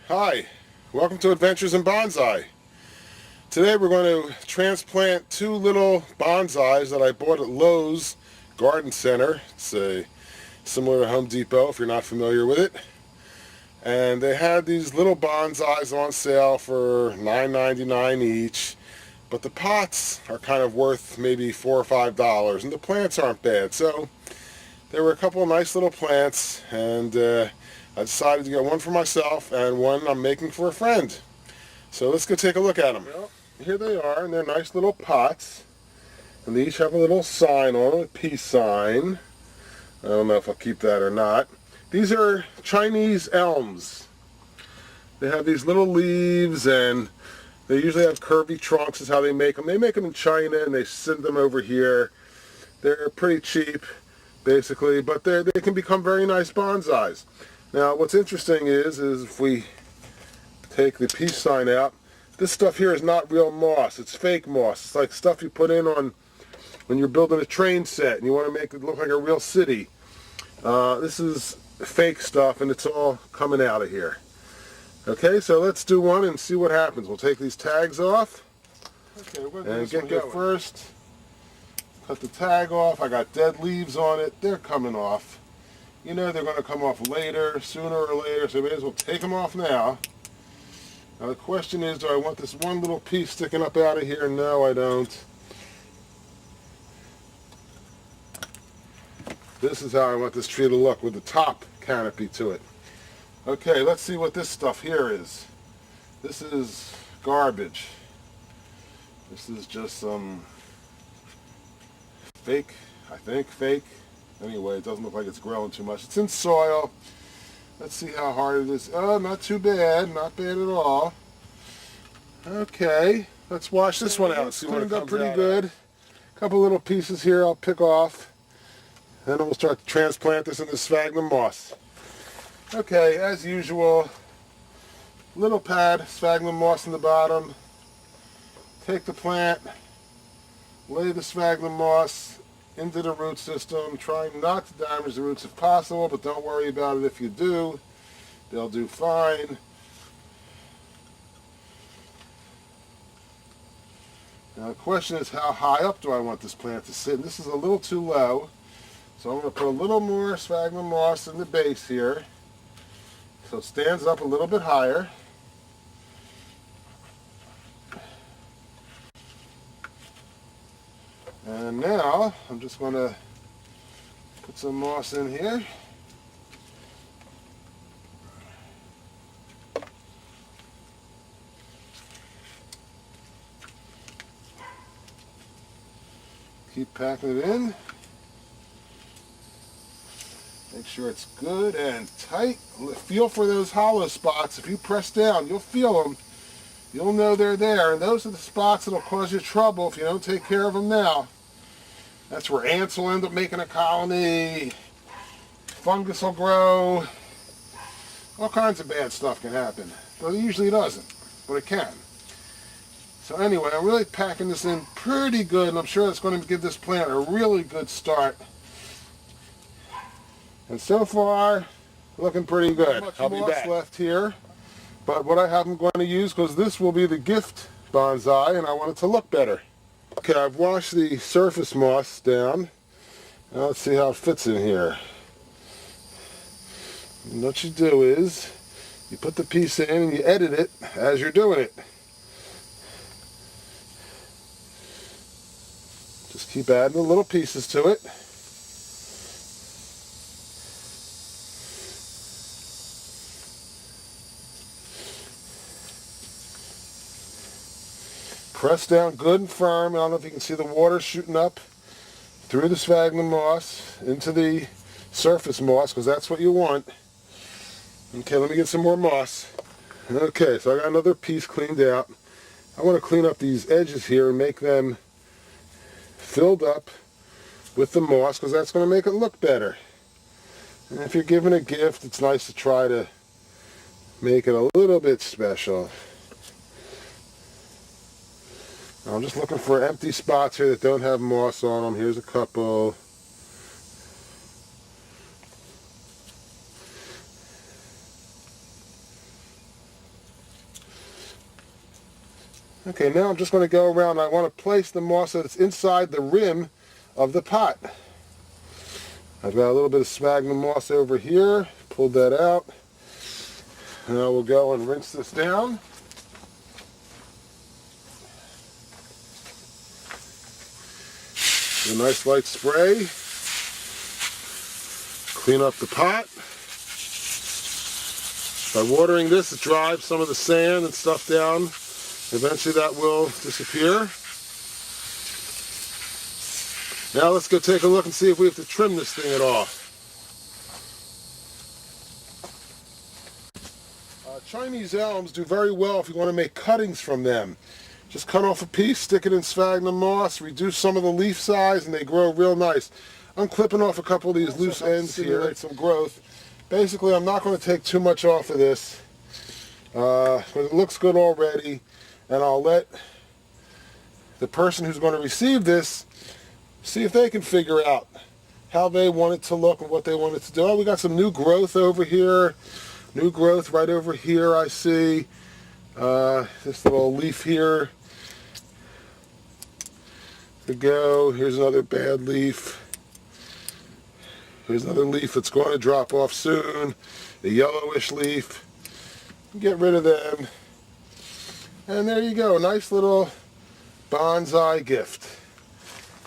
Hi, welcome to Adventures in Bonsai. Today we're going to transplant two little bonsais that I bought at Lowe's Garden Center. It's similar to Home Depot if you're not familiar with it. And they had these little bonsais on sale for $9.99 each. But the pots are kind of worth maybe $4 or $5 and the plants aren't bad. So there were a couple of nice little plants, and I decided to get one for myself and one I'm making for a friend. So let's go take a look at them. Well, here they are, and they're nice little pots. And they each have a little sign on them, a peace sign. I don't know if I'll keep that or not. These are Chinese elms. They have these little leaves, and they usually have curvy trunks is how they make them. They make them in China, and they send them over here. They're pretty cheap, basically, but they can become very nice bonsais. Now, what's interesting is if we take the peace sign out, this stuff here is not real moss. It's fake moss. It's like stuff you put in on when you're building a train set and you want to make it look like a real city. This is fake stuff, and it's all coming out of here. Okay, so let's do one and see what happens. We'll take these tags off. Okay, and get first. Cut the tag off. I got dead leaves on it. They're coming off. You know they're going to come off later, sooner or later, so we may as well take them off now. Now the question is, do I want this one little piece sticking up out of here? No, I don't. This is how I want this tree to look, with the top canopy to it. Okay, let's see what this stuff here is. This is garbage. This is just some fake, I think, fake. Anyway, it doesn't look like it's growing too much. It's in soil. Let's see how hard it is. Oh, not too bad. Not bad at all. Okay, let's wash this one out and see what it comes out. Pretty good. A couple little pieces here I'll pick off. Then we'll start to transplant this into sphagnum moss. Okay, as usual, little pad, sphagnum moss in the bottom. Take the plant, lay the sphagnum moss into the root system, trying not to damage the roots if possible, but don't worry about it if you do. They'll do fine. Now the question is, how high up do I want this plant to sit? And this is a little too low, so I'm going to put a little more sphagnum moss in the base here, so it stands up a little bit higher. And now I'm just going to put some moss in here. Keep packing it in. Make sure it's good and tight. Feel for those hollow spots. If you press down, you'll feel them. You'll know they're there. And those are the spots that'll cause you trouble if you don't take care of them now. That's where ants will end up making a colony, fungus will grow, all kinds of bad stuff can happen. But it usually doesn't, but it can. So anyway, I'm really packing this in pretty good, and I'm sure it's going to give this plant a really good start. And so far, looking pretty good. I'll be back. Left here, but what I haven't going to use, because this will be the gift bonsai, and I want it to look better. Okay, I've washed the surface moss down. Now let's see how it fits in here. And what you do is, you put the piece in and you edit it as you're doing it. Just keep adding the little pieces to it. Press down good and firm. I don't know if you can see the water shooting up through the sphagnum moss into the surface moss, because that's what you want. Okay, let me get some more moss. Okay, so I got another piece cleaned out. I want to clean up these edges here and make them filled up with the moss, because that's going to make it look better. And if you're giving a gift, it's nice to try to make it a little bit special. I'm just looking for empty spots here that don't have moss on them. Here's a couple. Okay, now I'm just going to go around. I want to place the moss so it's inside the rim of the pot. I've got a little bit of sphagnum moss over here. Pulled that out. Now we'll go and rinse this down. A nice light spray. Clean up the pot. By watering this, it drives some of the sand and stuff down. Eventually that will disappear. Now let's go take a look and see if we have to trim this thing at all. Chinese elms do very well if you want to make cuttings from them. Just cut off a piece, stick it in sphagnum moss, reduce some of the leaf size, and they grow real nice. I'm clipping off a couple of these loose ends here, some growth. Basically, I'm not going to take too much off of this, but it looks good already, and I'll let the person who's going to receive this see if they can figure out how they want it to look and what they want it to do. Oh, we got some new growth over here. New growth right over here, I see. This little leaf here. There we go. Here's another bad leaf. Here's another leaf that's going to drop off soon. A yellowish leaf. Get rid of them. And there you go. A nice little bonsai gift.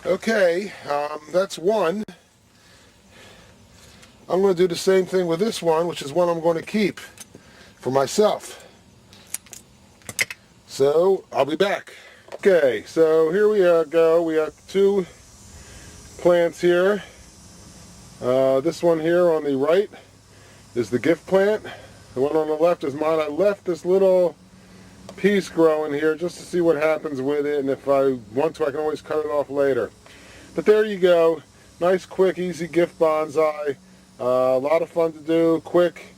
Okay, that's one. I'm going to do the same thing with this one, which is one I'm going to keep for myself. So, I'll be back. Okay, so here we go. We have two plants here. This one here on the right is the gift plant. The one on the left is mine. I left this little piece growing here just to see what happens with it, and if I want to, I can always cut it off later. But there you go. Nice, quick, easy gift bonsai. A lot of fun to do, quick,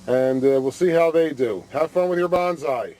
and we'll see how they do. Have fun with your bonsai.